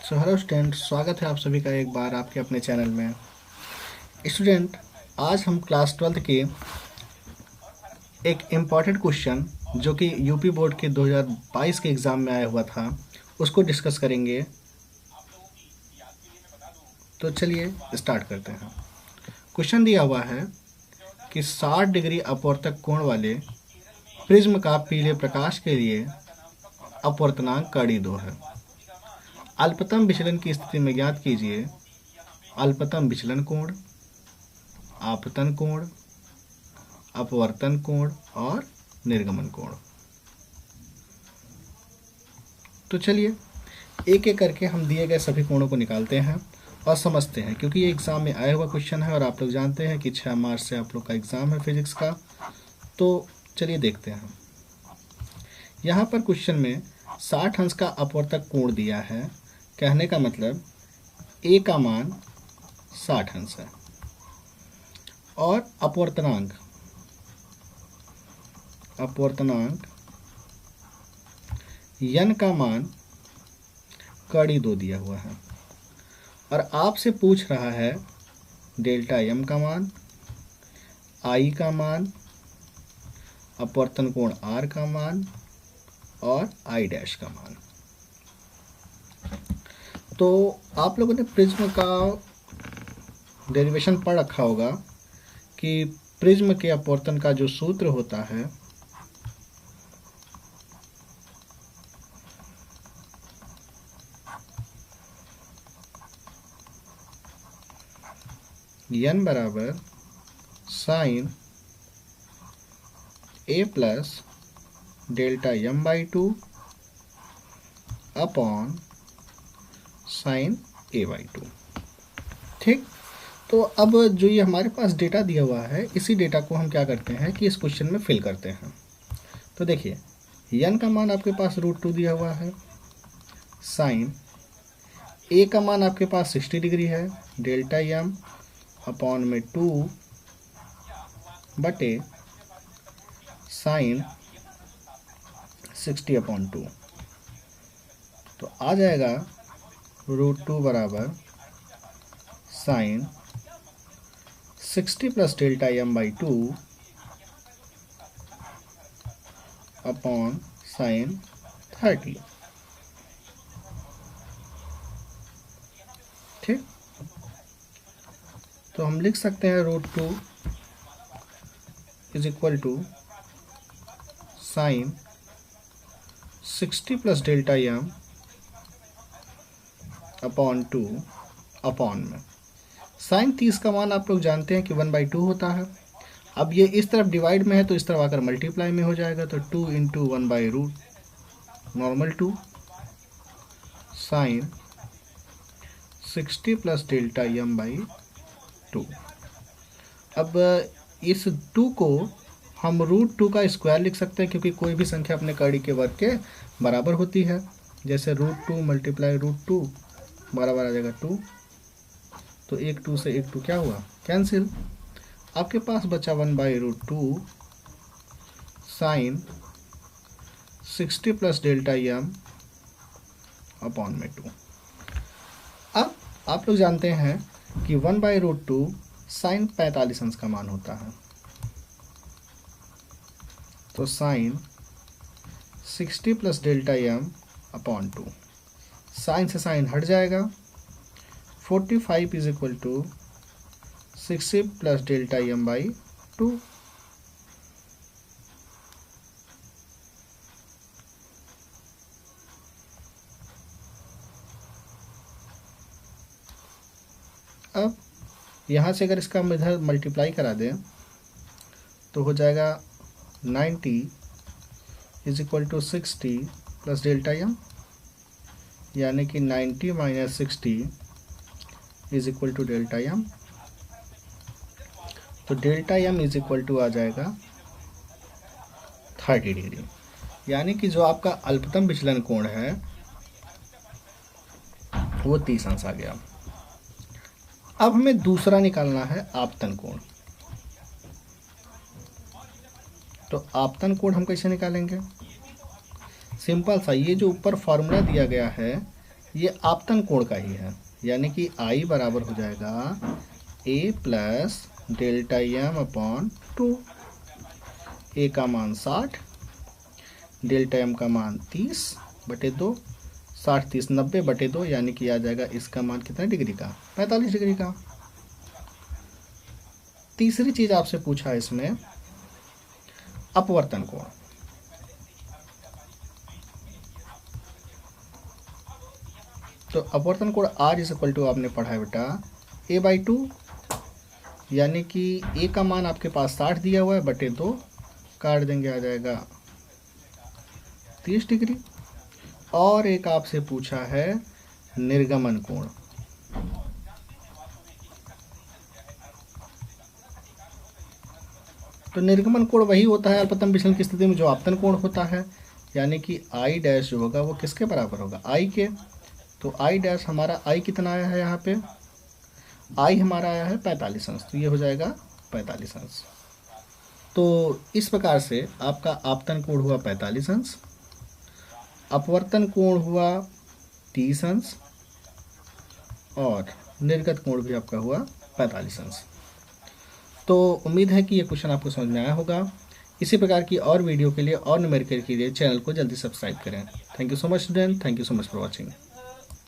So hello student, स्वागत है आप सभी का एक बार आपके अपने चैनल में। स्टूडेंट, आज हम क्लास 12th के एक इम्पॉर्टेंट क्वेश्चन जो कि यूपी बोर्ड के 2022 के एग्ज़ाम में आया हुआ था उसको डिस्कस करेंगे। तो चलिए स्टार्ट करते हैं। क्वेश्चन दिया हुआ है कि 60 डिग्री अपवर्तक कोण वाले प्रिज्म का पीले प्रकाश के लिए अपवर्तनांक कड़ी 2 है। अल्पतम विचलन की स्थिति में ज्ञात कीजिए अल्पतम विचलन कोण, आपतन कोण, अपवर्तन कोण और निर्गमन कोण। तो चलिए एक एक करके हम दिए गए सभी कोणों को निकालते हैं और समझते हैं, क्योंकि ये एग्ज़ाम में आया हुआ क्वेश्चन है और आप लोग जानते हैं कि 6 मार्च से आप लोग का एग्ज़ाम है फिजिक्स का। तो चलिए देखते हैं। यहाँ पर क्वेश्चन में 60 अंश का अपवर्तक कोण दिया है। कहने का मतलब ए का मान 60 अंश है और अपवर्तनांक यन का मान कड़ी 2 दिया हुआ है और आपसे पूछ रहा है डेल्टा एम का मान, आई का मान, अपवर्तन कोण आर का मान और आई डैश का मान। तो आप लोगों ने प्रिज्म का डेरिवेशन पढ़ रखा होगा कि प्रिज्म के अपवर्तन का जो सूत्र होता है n बराबर sine a plus delta m by 2 upon sine a by 2। ठीक, तो अब जो ये हमारे पास डेटा दिया हुआ है, इसी डेटा को हम क्या करते हैं कि इस क्वेश्चन में फिल करते हैं। तो देखिए n का मान आपके पास √2 दिया हुआ है, साइन a का मान आपके पास 60 डिग्री है, डेल्टा m अपॉन में 2 बटे साइन 60 अपॉन 2। तो आ जाएगा √2 बराबर sine 60 plus delta m by 2 upon sine 30। ठीक, तो हम लिख सकते हैं √2 is equal to sine 60 plus delta m upon 2 upon में साइन 30 का मान आप लोग जानते हैं कि 1/2 होता है। अब ये इस तरफ डिवाइड में है तो इस तरफ आकर मल्टीप्लाई में हो जाएगा, तो 2 into 1/√, normal 2 sine 60 plus delta m by 2। अब इस 2 को हम √2 का स्क्वायर लिख सकते हैं, क्योंकि कोई भी संख्या अपने कड़ी के वर्ग के बराबर होती है। जैसे √2 मल्टीप्लाई √2 बराबर आ जाएगा 2। तो एक 2 से एक 2 क्या हुआ, कैंसिल। आपके पास बचा 1/√2 sine 60 plus delta m upon में 2। अब आप लोग जानते हैं कि 1/√2 साइन 45 अंश का मान होता है। तो sine 60 plus delta m upon 2, sine से साइन हट जाएगा। 45 is equal to 60 plus delta m by 2। अब यहाँ से अगर इसका हम इधर मल्टीप्लाई करा दें तो हो जाएगा 90 is equal to 60 plus delta m, यानी कि 90 minus 60 is equal to delta m। तो delta m is equal to आ जाएगा 30 डिग्री, यानी कि जो आपका अल्पतम विचलन कोण है वो 30 अंश आ गया। अब हमें दूसरा निकालना है आपतन कोण। तो आपतन कोण हम कैसे निकालेंगे? सिंपल सा, ये जो ऊपर फॉर्मूला दिया गया है ये आपतन कोण का ही है, यानी कि I बराबर हो जाएगा A plus delta M upon 2। A का मान 60, डेल्टा एम का मान 30/2, 60 30 90/2, यानी कि आ जाएगा इसका मान कितना डिग्री का, 45 डिग्री का। तीसरी चीज आपसे पूछा है इसमें अपवर्तन कोण। तो अपवर्तन कोण R इज इक्वल टू आपने पढ़ा है बेटा A/2, यानी कि ए का मान आपके पास 60 दिया हुआ है, बटे 2 काट देंगे आ जाएगा 30 डिग्री। और एक आपसे पूछा है निर्गमन कोण। तो निर्गमन कोण वही होता है अल्पतम विचलन की स्थिति में जो आपतन कोण होता है, यानी कि आई डैश जो होगा वो किसके बराबर होगा, आई के। तो आई डैश हमारा आई कितना आया है यहाँ पे, आई हमारा आया है 45 अंश, तो ये हो जाएगा 45 अंश। तो इस प्रकार से आपका आपतन कोण हुआ 45 अंश, अपवर्तन कोण हुआ 30 अंश और निर्गत कोण भी आपका हुआ 45 अंश। तो उम्मीद है कि ये क्वेश्चन आपको समझ में आया होगा। इसी प्रकार की और वीडियो के लिए और न्यूमेरिकल के लिए चैनल को जल्दी सब्सक्राइब करें। Thank you so much student, thank you so much for watching.